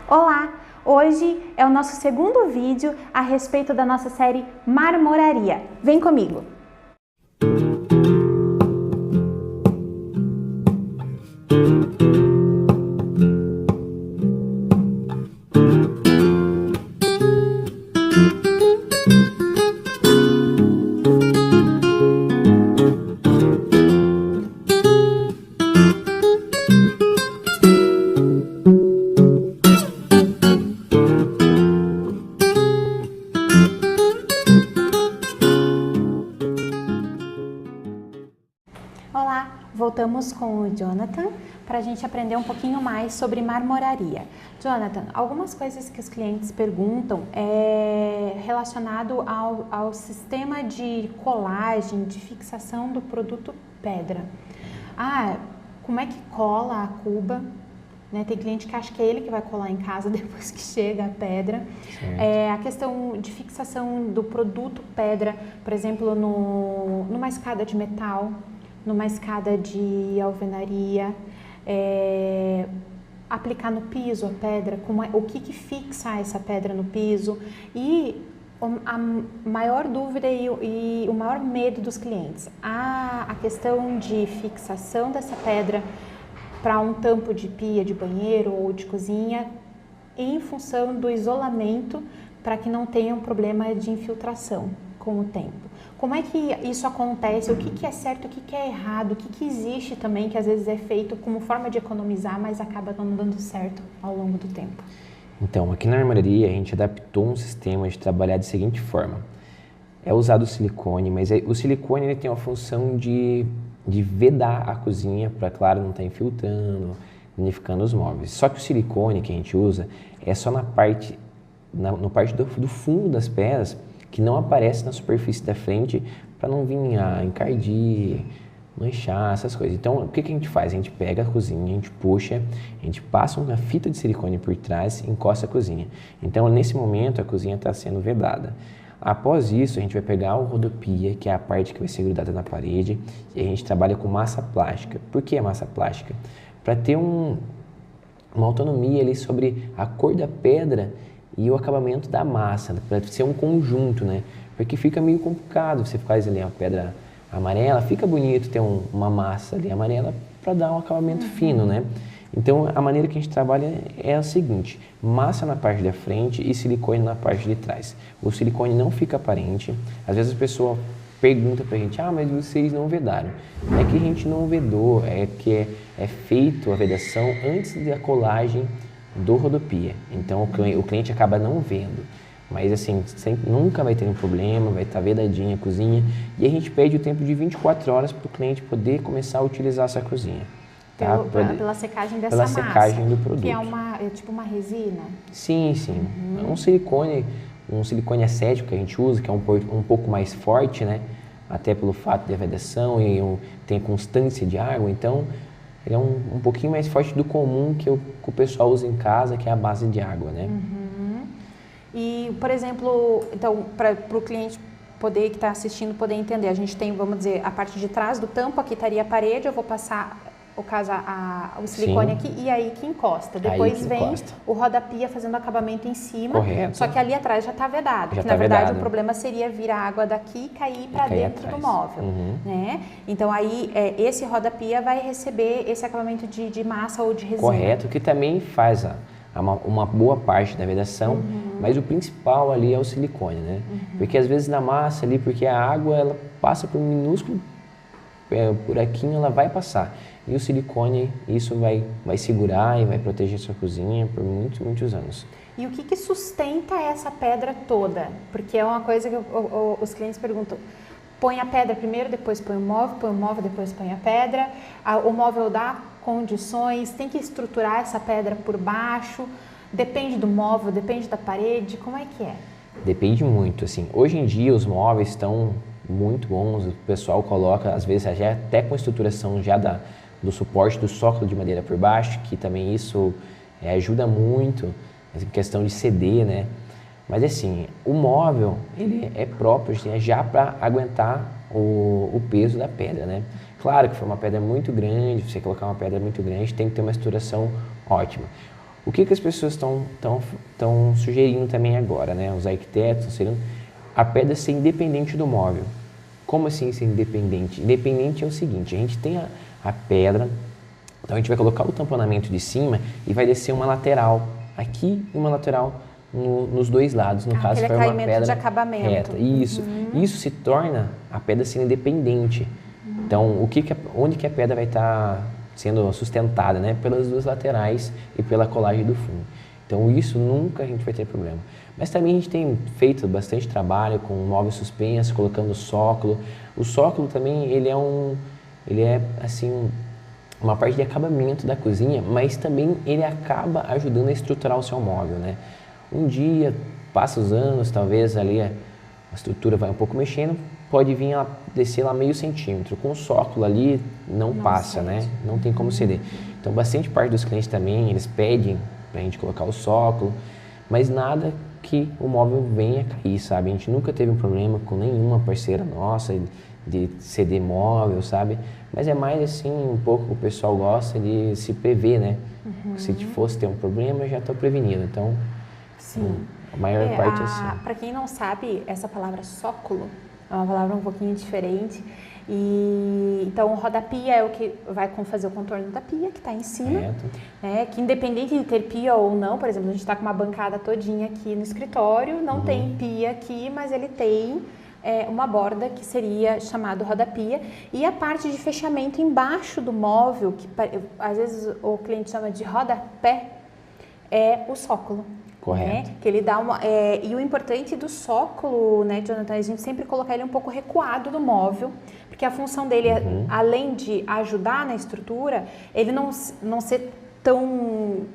Olá! Hoje é o nosso segundo vídeo a respeito da nossa série Marmoraria. Vem comigo! Olá, voltamos com o Jonathan para a gente aprender um pouquinho mais sobre marmoraria. Jonathan, algumas coisas que os clientes perguntam é relacionado ao sistema de colagem, de fixação do produto pedra. Como é que cola a cuba? Tem cliente que acha que é ele que vai colar em casa depois que chega a pedra. A questão de fixação do produto pedra, por exemplo, numa escada de metal, numa escada de alvenaria, aplicar no piso a pedra, o que fixa essa pedra no piso e a maior dúvida e o maior medo dos clientes, a questão de fixação dessa pedra para um tampo de pia de banheiro ou de cozinha em função do isolamento para que não tenha um problema de infiltração com o tempo. Como é que isso acontece? O que é certo, o que é errado? O que existe também que às vezes é feito como forma de economizar, mas acaba não dando certo ao longo do tempo? Então, aqui na marmoraria a gente adaptou um sistema de trabalhar da seguinte forma. É usado o silicone, mas o silicone ele tem a função de vedar a cozinha para, claro, não estar infiltrando, danificando os móveis. Só que o silicone que a gente usa é só no parte do fundo das pedras, que não aparece na superfície da frente para não vir encardir, manchar, essas coisas. Então, o que a gente faz? A gente pega a cozinha, a gente puxa, a gente passa uma fita de silicone por trás e encosta a cozinha. Então, nesse momento, a cozinha está sendo vedada. Após isso, a gente vai pegar o rodopia, que é a parte que vai ser grudada na parede, e a gente trabalha com massa plástica. Por que a massa plástica? Para ter uma autonomia ali sobre a cor da pedra e o acabamento da massa, para ser um conjunto, né? Porque fica meio complicado, você faz ali uma pedra amarela, fica bonito ter uma massa ali amarela para dar um acabamento fino, né? Então, a maneira que a gente trabalha é a seguinte, massa na parte da frente e silicone na parte de trás. O silicone não fica aparente, às vezes a pessoa pergunta pra gente, mas vocês não vedaram. Não é que a gente não vedou, é que é feito a vedação antes da colagem do rodopia. Então, o cliente acaba não vendo. Mas assim, nunca vai ter um problema, vai estar vedadinha a cozinha. E a gente pede o tempo de 24 horas para o cliente poder começar a utilizar essa cozinha. Tá? Pela secagem dessa massa. Pela secagem do produto. Que é tipo uma resina? Sim. É um silicone acético que a gente usa, que é um pouco mais forte, né? Até pelo fato da vedação e tem constância de água. Então, ele é um pouquinho mais forte do comum que o pessoal usa em casa, que é a base de água, né? E, por exemplo, então, para o cliente que está assistindo poder entender, a gente tem, vamos dizer, a parte de trás do tampo, aqui estaria a parede, eu vou passar o silicone aqui e aí que encosta. Depois vem o rodapia fazendo o acabamento em cima. Correto. Só que ali atrás já está vedado. Já que tá na verdade vedado. O problema seria vir a água daqui e cair para dentro do móvel. Né? Então aí esse rodapia vai receber esse acabamento de massa ou de resina. Correto, que também faz uma boa parte da vedação, mas o principal ali é o silicone, né? Porque às vezes na massa ali, porque a água ela passa por um minúsculo buraquinho, ela vai passar. E o silicone, isso vai segurar e vai proteger sua cozinha por muitos, muitos anos. E o que sustenta essa pedra toda? Porque é uma coisa que os clientes perguntam. Põe a pedra primeiro, depois põe o móvel, depois põe a pedra. O móvel dá condições, tem que estruturar essa pedra por baixo. Depende do móvel, depende da parede, como é que é? Depende muito, assim. Hoje em dia os móveis estão muito bons, o pessoal coloca, às vezes, já até com estruturação já do suporte do sócolo de madeira por baixo, que também isso ajuda muito, em questão de ceder, né? Mas assim, o móvel, ele é próprio já para aguentar o peso da pedra, né? Claro que foi uma pedra muito grande, você colocar uma pedra muito grande, tem que ter uma estruturação ótima. O que as pessoas estão sugerindo também agora, né? Os arquitetos estão sugerindo a pedra ser independente do móvel. Como assim ser independente? Independente é o seguinte, a gente tem a pedra, então a gente vai colocar o tamponamento de cima e vai descer uma lateral aqui e uma lateral nos dois lados, no caso foi uma pedra de acabamento. Reta. Isso se torna a pedra ser independente. Então, onde que a pedra vai estar sendo sustentada, né? Pelas duas laterais e pela colagem do fundo. Então, isso nunca a gente vai ter problema. Mas também a gente tem feito bastante trabalho com móvel suspenso, colocando sócolo. O sócolo também, ele é assim, uma parte de acabamento da cozinha, mas também ele acaba ajudando a estruturar o seu móvel, né? Um dia, passa os anos, talvez ali a estrutura vai um pouco mexendo, pode vir ela descer lá meio centímetro. Com o sócolo ali não passa, cede, né? Não tem como ceder. Então, bastante parte dos clientes também, eles pedem pra gente colocar o sócolo, mas nada que o móvel venha cair, sabe? A gente nunca teve um problema com nenhuma parceira nossa de ceder móvel, sabe? Mas é mais assim, um pouco o pessoal gosta de se prever, né? Se fosse ter um problema, eu já estou prevenido. Então, sim. A maior parte é assim. Para quem não sabe, essa palavra sócolo é uma palavra um pouquinho diferente. E então, o rodapia é o que vai fazer o contorno da pia, que está em cima. Que independente de ter pia ou não, por exemplo, a gente está com uma bancada todinha aqui no escritório, não tem pia aqui, mas ele tem uma borda que seria chamado rodapia. E a parte de fechamento embaixo do móvel, que às vezes o cliente chama de rodapé, é o sócolo. Correto. Que ele dá e o importante do sócolo, né, Jonathan, a gente sempre colocar ele um pouco recuado do móvel, porque a função dele, além de ajudar na estrutura, ele não ser tão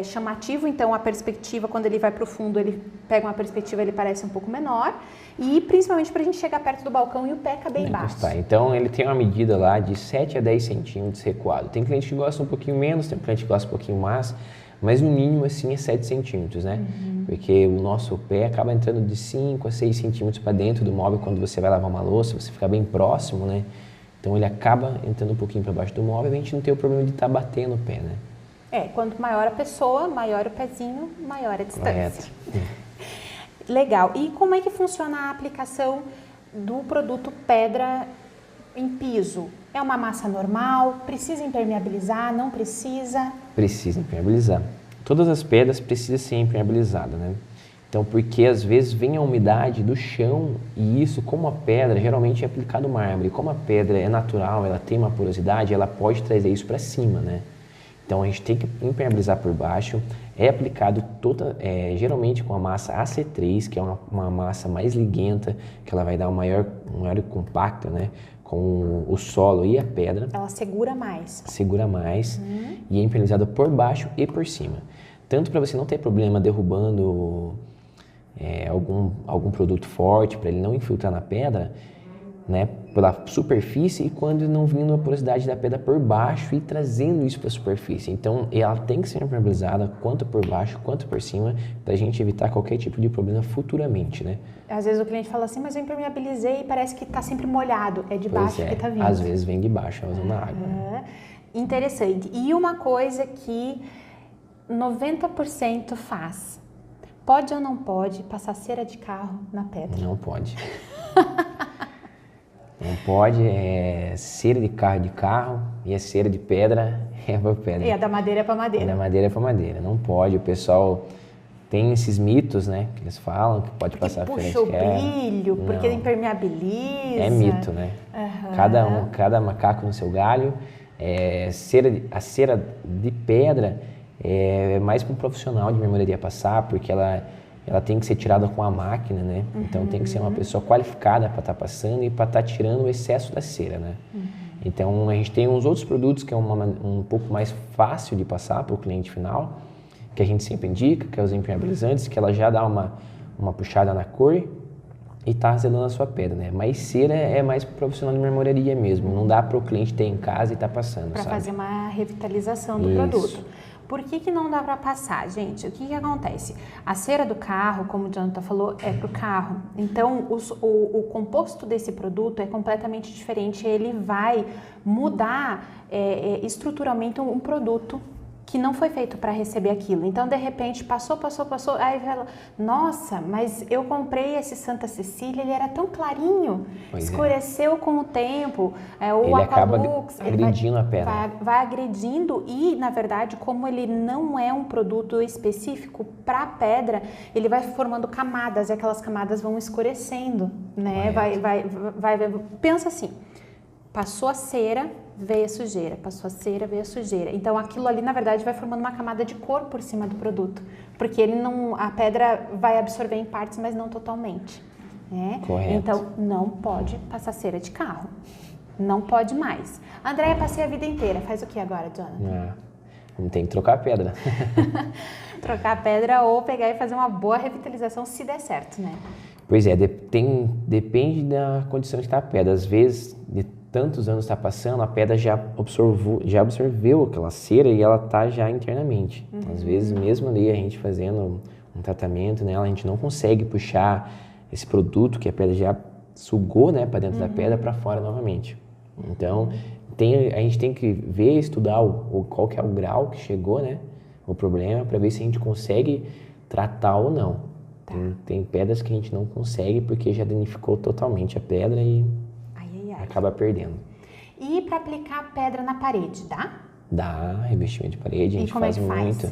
chamativo, então a perspectiva, quando ele vai para o fundo, ele pega uma perspectiva, ele parece um pouco menor, e principalmente para a gente chegar perto do balcão e o pé caber embaixo. Então, ele tem uma medida lá de 7 a 10 centímetros recuado. Tem cliente que gosta um pouquinho menos, tem cliente que gosta um pouquinho mais, mas no mínimo assim é 7 centímetros, né? Porque o nosso pé acaba entrando de 5 a 6 centímetros para dentro do móvel quando você vai lavar uma louça, você fica bem próximo, né? Então ele acaba entrando um pouquinho para baixo do móvel e a gente não tem o problema de estar batendo o pé, né? Quanto maior a pessoa, maior o pezinho, maior a distância. Correto. Legal. E como é que funciona a aplicação do produto pedra em piso? É uma massa normal? Precisa impermeabilizar? Não precisa? Precisa impermeabilizar. Todas as pedras precisam ser impermeabilizadas, né? Então, porque às vezes vem a umidade do chão e isso, como a pedra, geralmente é aplicado mármore. Como a pedra é natural, ela tem uma porosidade, ela pode trazer isso para cima, né? Então, a gente tem que impermeabilizar por baixo. É aplicado geralmente com a massa AC3, que é uma massa mais liguenta, que ela vai dar um maior compacto, né? Com o solo e a pedra. Ela segura mais. Segura mais e é impermeabilizada por baixo e por cima. Tanto para você não ter problema derrubando algum produto forte, para ele não infiltrar na pedra, né, pela superfície, e quando não vindo a porosidade da pedra por baixo e trazendo isso para a superfície. Então, ela tem que ser impermeabilizada quanto por baixo quanto por cima, para a gente evitar qualquer tipo de problema futuramente, né? Às vezes o cliente fala assim, mas eu impermeabilizei e parece que está sempre molhado. É de baixo que está vindo. Às vezes vem de baixo, usando a água. Interessante. E uma coisa que 90% faz. Pode ou não pode passar cera de carro na pedra? Não pode. Não pode, cera de carro e a cera de pedra é para pedra. E a da madeira é para madeira. E da madeira é para madeira. Não pode, o pessoa tem esses mitos, né, que eles falam, que pode passar puxa o brilho, porque impermeabiliza. É mito, né? Cada macaco no seu galho. A cera de pedra é mais para um profissional de marmoraria passar, porque ela tem que ser tirada com a máquina, né? Então tem que ser uma pessoa qualificada para estar passando e para estar tirando o excesso da cera, né? Então a gente tem uns outros produtos que é um pouco mais fácil de passar para o cliente final, que a gente sempre indica, que é os impermeabilizantes, que ela já dá uma puxada na cor e está zelando a sua pedra, né? Mas cera é mais para o profissional de marmoraria mesmo, não dá para o cliente ter em casa e estar passando, para fazer uma revitalização do produto. Por que não dá para passar, gente? O que acontece? A cera do carro, como o Jonathan falou, é para o carro. Então, o composto desse produto é completamente diferente. Ele vai mudar estruturalmente um produto que não foi feito para receber aquilo. Então, de repente, passou, aí ela, nossa, mas eu comprei esse Santa Cecília, ele era tão clarinho, escureceu com o tempo. Ele acaba agredindo a pedra. Vai agredindo e, na verdade, como ele não é um produto específico para pedra, ele vai formando camadas e aquelas camadas vão escurecendo, né? Pensa assim, passou a cera, veio a sujeira, passou a cera, veio a sujeira. Então aquilo ali, na verdade, vai formando uma camada de cor por cima do produto, porque a pedra vai absorver em partes, mas não totalmente. Né? Correto. Então não pode passar cera de carro, não pode mais. Andréia, passei a vida inteira, faz o que agora, Jonathan? Não tem que trocar a pedra. Trocar a pedra ou pegar e fazer uma boa revitalização se der certo, né? Pois é, depende da condição de estar a pedra. Às vezes, de tantos anos está passando, a pedra já absorveu aquela cera e ela está já internamente. Às vezes, mesmo ali a gente fazendo um tratamento nela, a gente não consegue puxar esse produto que a pedra já sugou, né, para dentro da pedra para fora novamente. Então, a gente tem que ver, estudar qual que é o grau que chegou, né, o problema, para ver se a gente consegue tratar ou não. Tem pedras que a gente não consegue porque já danificou totalmente a pedra e acaba perdendo. E para aplicar pedra na parede, dá? Dá, revestimento de parede, a gente faz muito.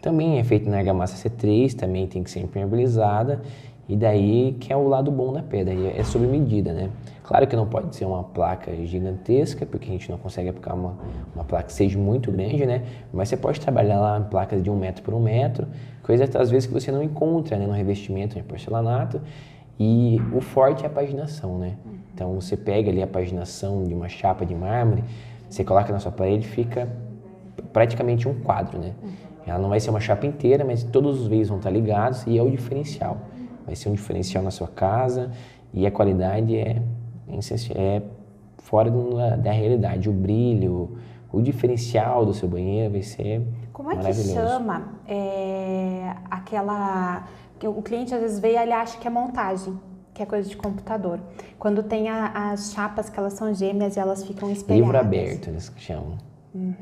Também é feito na argamassa C3, também tem que ser impermeabilizada. E daí que é o lado bom da pedra, é sob medida, né? Claro que não pode ser uma placa gigantesca, porque a gente não consegue aplicar uma placa que seja muito grande, né? Mas você pode trabalhar lá em placas de 1 metro por 1 metro, coisa às vezes que você não encontra, né, no revestimento em porcelanato. E o forte é a paginação, né? Então você pega ali a paginação de uma chapa de mármore, você coloca na sua parede, fica praticamente um quadro, né? Ela não vai ser uma chapa inteira, mas todos os veios vão estar ligados e é o diferencial. Vai ser um diferencial na sua casa e a qualidade é fora da realidade. O brilho, o diferencial do seu banheiro vai ser maravilhoso. Como é que chama aquela... que o cliente às vezes vê e ele acha que é montagem, que é coisa de computador. Quando tem as chapas que elas são gêmeas e elas ficam espelhadas. Livro aberto, eles chamam.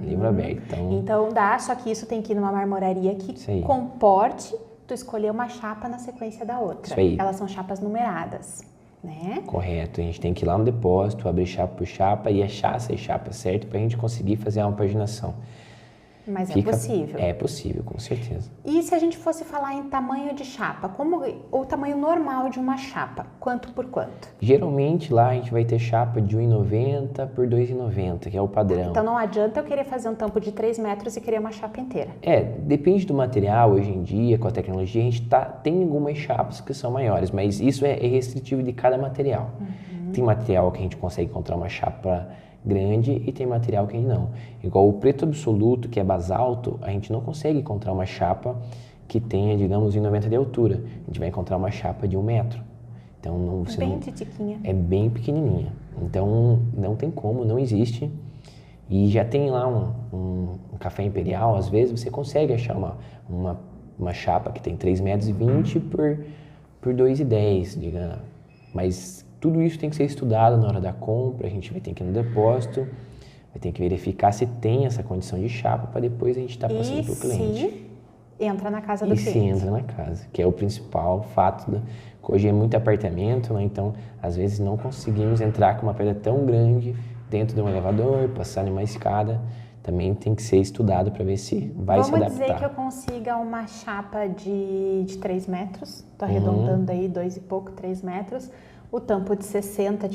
Livro aberto. Então dá, só que isso tem que ir numa marmoraria que comporte tu escolher uma chapa na sequência da outra. Isso aí. Elas são chapas numeradas, né? Correto. A gente tem que ir lá no depósito, abrir chapa por chapa e achar essa chapa certa para a gente conseguir fazer uma paginação. Mas é possível? É possível, com certeza. E se a gente fosse falar em tamanho de chapa, o tamanho normal de uma chapa, quanto por quanto? Geralmente lá a gente vai ter chapa de 1,90 por 2,90, que é o padrão. Então não adianta eu querer fazer um tampo de 3 metros e querer uma chapa inteira. Depende do material. Hoje em dia, com a tecnologia, a gente tem algumas chapas que são maiores, mas isso é restritivo de cada material. Tem material que a gente consegue encontrar uma chapa grande e tem material que não. Igual o preto absoluto, que é basalto, a gente não consegue encontrar uma chapa que tenha, digamos, 1,90 de altura. A gente vai encontrar uma chapa de 1 metro. Então, titiquinha. É bem pequenininha. Então, não tem como, não existe. E já tem lá um café imperial, às vezes você consegue achar uma chapa que tem 3,20 metros por 2,10, digamos. Mas tudo isso tem que ser estudado na hora da compra, a gente vai ter que ir no depósito, vai ter que verificar se tem essa condição de chapa para depois a gente estar passando para o cliente. E se entra na casa do cliente. E se entra na casa, que é o principal fato, que hoje é muito apartamento, né? Então às vezes não conseguimos entrar com uma pedra tão grande dentro de um elevador, passar em uma escada. Também tem que ser estudado para ver se vai se adaptar. Vamos dizer que eu consiga uma chapa de 3 metros, estou arredondando aí 2 e pouco, 3 metros, o tampo de 60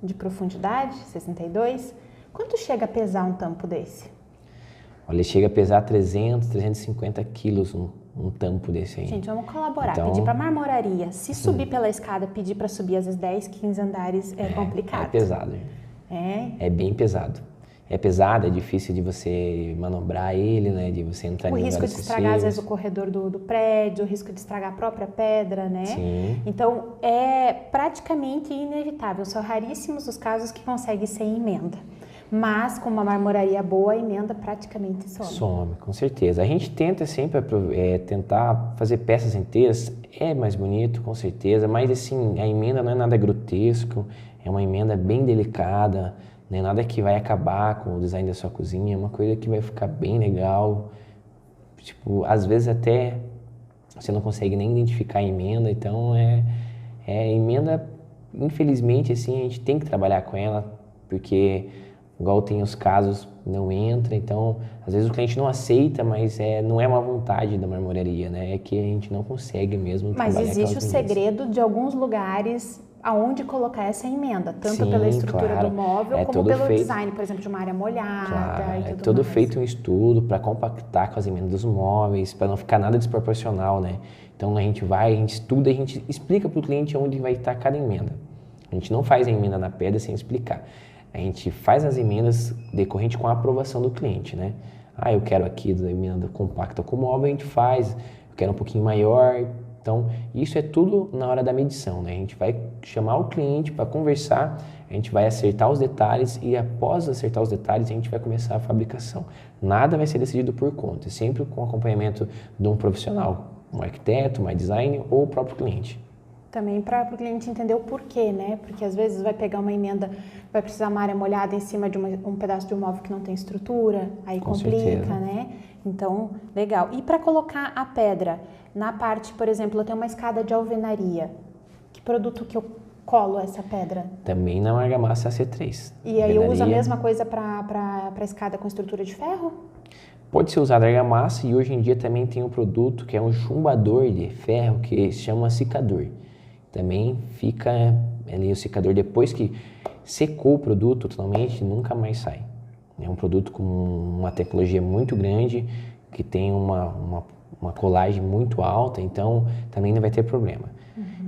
de profundidade, 62. Quanto chega a pesar um tampo desse? Olha, chega a pesar 300, 350 quilos um tampo desse aí. Gente, vamos colaborar, pedir para marmoraria. Se subir pela escada, pedir para subir às vezes 10, 15 andares é complicado. É pesado. É bem pesado. É pesado, é difícil de você manobrar ele, né? De você entrar em lugares O risco de estragar, às vezes, o corredor do prédio, o risco de estragar a própria pedra, né? Sim. Então, é praticamente inevitável. São raríssimos os casos que conseguem sem emenda. Mas, com uma marmoraria boa, a emenda praticamente some. Some, com certeza. A gente tenta sempre tentar fazer peças inteiras. É mais bonito, com certeza. Mas, assim, a emenda não é nada grotesco. É uma emenda bem delicada. Não é nada que vai acabar com o design da sua cozinha, é uma coisa que vai ficar bem legal, Tipo, às vezes até você não consegue nem identificar a emenda, então emenda, infelizmente, assim, a gente tem que trabalhar com ela, porque igual tem os casos, não entra, então às vezes o cliente não aceita, mas não é uma vontade da marmoraria, né? É que a gente não consegue mesmo Mas trabalhar existe o aquelas emendas. segredo de alguns lugares aonde colocar essa emenda, tanto Sim, pela estrutura claro. do móvel, É como todo pelo feito. design, por exemplo, de uma área molhada Claro, e é tudo todo mais. feito um estudo para compactar com as emendas dos móveis, para não ficar nada desproporcional, né? Então a gente estuda, a gente explica para o cliente onde vai estar cada emenda. A gente não faz a emenda na pedra sem explicar. A gente faz as emendas decorrente com a aprovação do cliente, né? Ah, eu quero aqui da emenda compacta com móvel, a gente faz. Eu quero um pouquinho maior. Então, isso é tudo na hora da medição, né? A gente vai chamar o cliente para conversar, a gente vai acertar os detalhes e após acertar os detalhes, a gente vai começar a fabricação. Nada vai ser decidido por conta, sempre com acompanhamento de um profissional, um arquiteto, um designer ou o próprio cliente. Também para o cliente entender o porquê, né? Porque às vezes vai pegar uma emenda, vai precisar uma área molhada em cima de um pedaço de um móvel que não tem estrutura, aí Com complica, certeza. né? Então, legal. E para colocar a pedra na parte, por exemplo, eu tenho uma escada de alvenaria. Que produto que eu colo essa pedra? Também na argamassa AC3. E aí eu uso a Alvenaria. mesma coisa para escada com estrutura de ferro? Pode ser usado argamassa e hoje em dia também tem um produto que é um chumbador de ferro que se chama secador. Também fica ali o secador depois que secou o produto totalmente, nunca mais sai. É um produto com uma tecnologia muito grande, que tem uma colagem muito alta, então também não vai ter problema.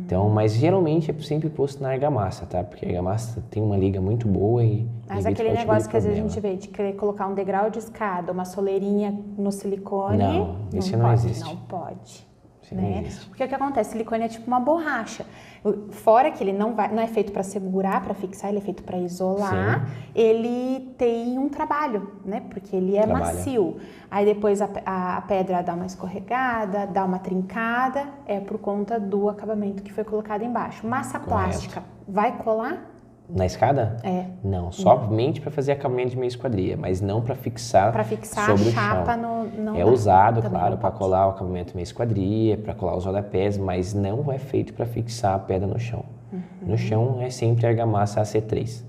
Então, mas geralmente é sempre posto na argamassa, tá? Porque a argamassa tem uma liga muito boa e Mas evita aquele qualquer tipo negócio de que às vezes a problema. gente vê de querer colocar um degrau de escada, uma soleirinha no silicone. Não, isso não pode, existe. Não pode. Isso não Né? existe. Porque o que acontece? Silicone é tipo uma borracha. Fora que ele não é feito para segurar, para fixar, ele é feito para isolar. Sim. Ele tem um trabalho, né? Porque ele é macio. Aí depois a pedra dá uma escorregada, dá uma trincada, é por conta do acabamento que foi colocado embaixo. Massa plástica, vai colar? Na escada? É. Não, somente para fazer acabamento de meia esquadria, mas não para fixar, a sobre chapa o chão. não É dá. usado, Também claro, não para pode. colar o acabamento meia esquadria, para colar os rodapés, mas não é feito para fixar a pedra no chão. No chão é sempre argamassa AC3.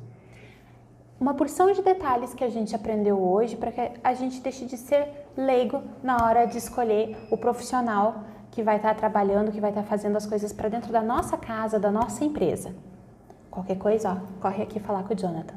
Uma porção de detalhes que a gente aprendeu hoje para que a gente deixe de ser leigo na hora de escolher o profissional que vai estar trabalhando, que vai estar fazendo as coisas para dentro da nossa casa, da nossa empresa. Qualquer coisa, ó, corre aqui falar com o Jonathan.